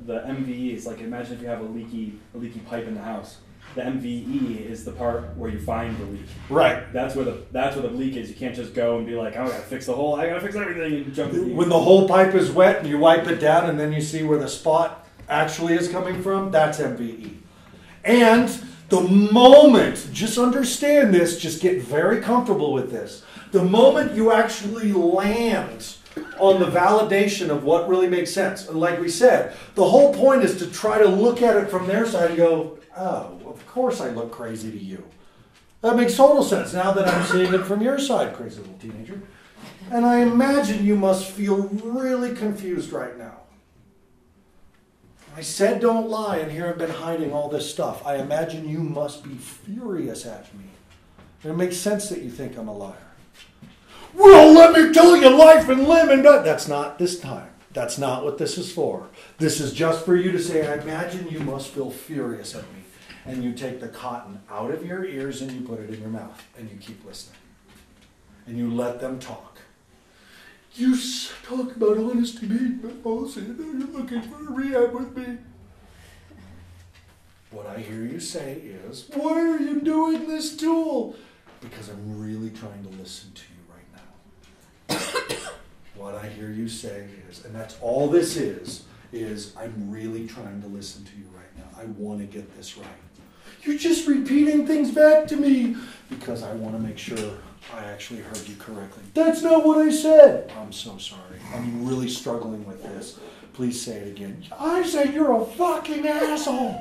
the MVE is like, imagine if you have a leaky pipe in the house. The MVE is the part where you find the leak. Right. That's where the leak is. You can't just go and be like, oh, I gotta fix the hole. I gotta fix everything and jump in. When the whole pipe is wet and you wipe it down and then you see where the spot actually is coming from, that's MVE. And the moment, just understand this, just get very comfortable with this. The moment you actually land on the validation of what really makes sense, and like we said, the whole point is to try to look at it from their side and go, oh, of course I look crazy to you. That makes total sense now that I'm seeing it from your side, crazy little teenager. And I imagine you must feel really confused right now. I said don't lie, and here I've been hiding all this stuff. I imagine you must be furious at me. And it makes sense that you think I'm a liar. Well, let me tell you life and limb and death. That's not this time. That's not what this is for. This is just for you to say, I imagine you must feel furious at me. And you take the cotton out of your ears and you put it in your mouth. And you keep listening. And you let them talk. You talk about honesty being policy, and now you're looking for a rehab with me. What I hear you say is, why are you doing this tool? Because I'm really trying to listen to you right now. What I hear you say is, and that's all this is I'm really trying to listen to you right now. I want to get this right. You're just repeating things back to me because I want to make sure I actually heard you correctly. That's not what I said. I'm so sorry. I'm really struggling with this. Please say it again. I said you're a fucking asshole.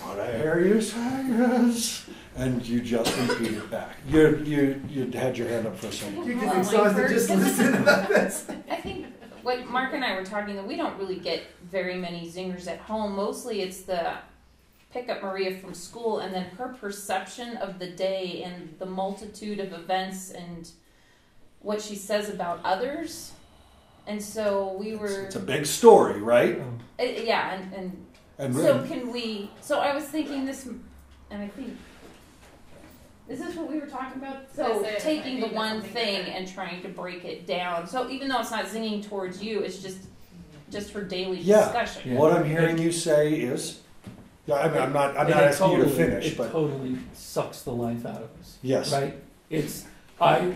What I hear you say is... And you just repeat it back. You had your hand up for a second. You're just exhausted just listening about this. I think what Mark and I were talking about, we don't really get very many zingers at home. Mostly it's the pick up Maria from school and then her perception of the day and the multitude of events and what she says about others. And so we were... It's a big story, right? Yeah, and so can we... So I was thinking this, and I think... Is this what we were talking about? So taking the one thing and trying to break it down. So even though it's not zinging towards you, it's just her daily discussion. Yeah. What I'm hearing you say is... I mean, I'm not asking you to finish, but... It totally sucks the life out of us. Yes. Right? It's... I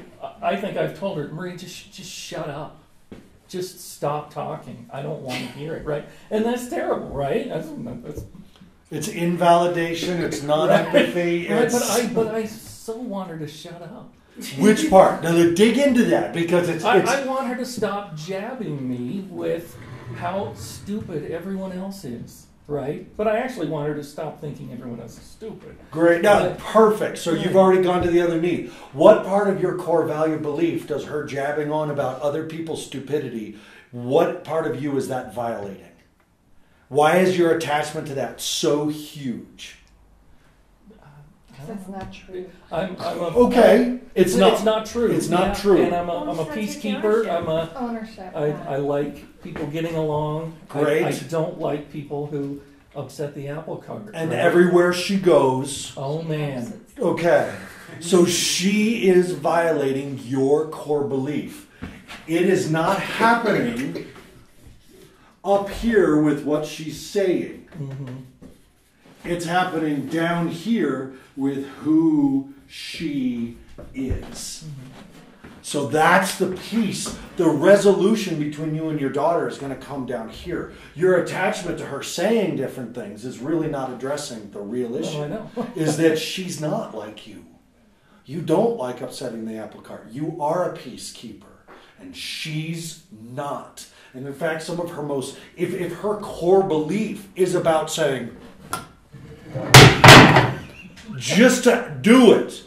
think I've told her, Marie, just shut up. Just stop talking. I don't want to hear it, right? And that's terrible, right? That's it's invalidation. It's non-empathy. Right, but I so want her to shut up. Which part? Now, dig into that because it's... I want her to stop jabbing me with how stupid everyone else is, right? But I actually want her to stop thinking everyone else is stupid. Great. Now, perfect. So you've already gone to the other knee. What part of your core value belief does her jabbing on about other people's stupidity, what part of you is that violating? Why is your attachment to that so huge? That's not true. Okay. It's not true. It's not true. And I'm a peacekeeper. Ownership. I like people getting along. Great. I don't like people who upset the apple cart. And everywhere she goes. Oh, man. Okay. So she is violating your core belief. It is not happening up here with what she's saying. Mm-hmm. It's happening down here with who she is. Mm-hmm. So that's the piece. The resolution between you and your daughter is going to come down here. Your attachment to her saying different things is really not addressing the real issue. Oh, I know. Is that she's not like you. You don't like upsetting the apple cart. You are a peacekeeper. And she's not. And in fact, some of her most... If her core belief is about saying... just to do it.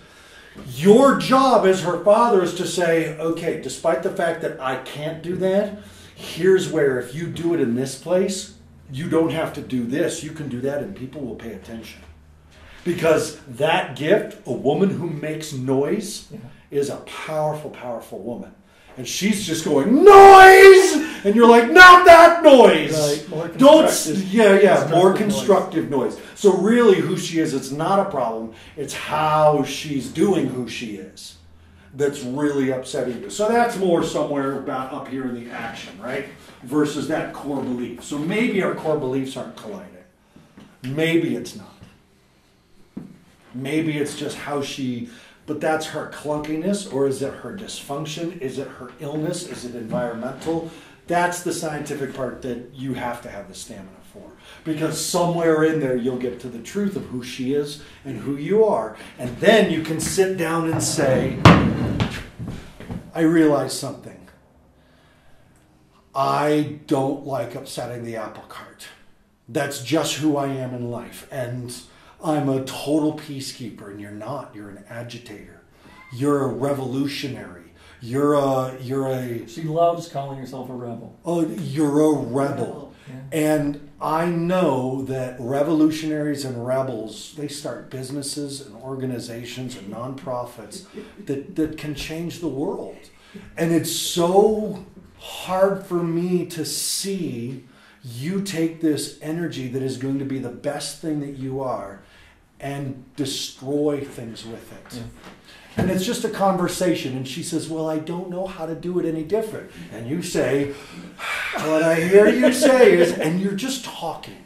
Your job as her father is to say, okay, despite the fact that I can't do that, here's where if you do it in this place, you don't have to do this. You can do that and people will pay attention. Because that gift, a woman who makes noise, is a powerful, powerful woman. And she's just going, noise! And you're like, not that noise! Right. More constructive. More constructive noise. So really who she is, it's not a problem. It's how she's doing who she is. that's really upsetting you. So that's more somewhere about up here in the action, right? Versus that core belief. So maybe our core beliefs aren't colliding. Maybe it's not. Maybe it's just how she, but that's her clunkiness, or is it her dysfunction? Is it her illness? Is it environmental? That's the scientific part that you have to have the stamina for. Because somewhere in there you'll get to the truth of who she is and who you are. And then you can sit down and say, I realize something. I don't like upsetting the apple cart. That's just who I am in life. And I'm a total peacekeeper, and you're not. You're an agitator. You're a revolutionary. You're a. She loves calling herself a rebel. Oh, you're a rebel. Yeah. And I know that revolutionaries and rebels, they start businesses and organizations and nonprofits that can change the world. And it's so hard for me to see you take this energy that is going to be the best thing that you are and destroy things with it. Yeah. And it's just a conversation. And she says, well, I don't know how to do it any different. And you say, what I hear you say is, and you're just talking.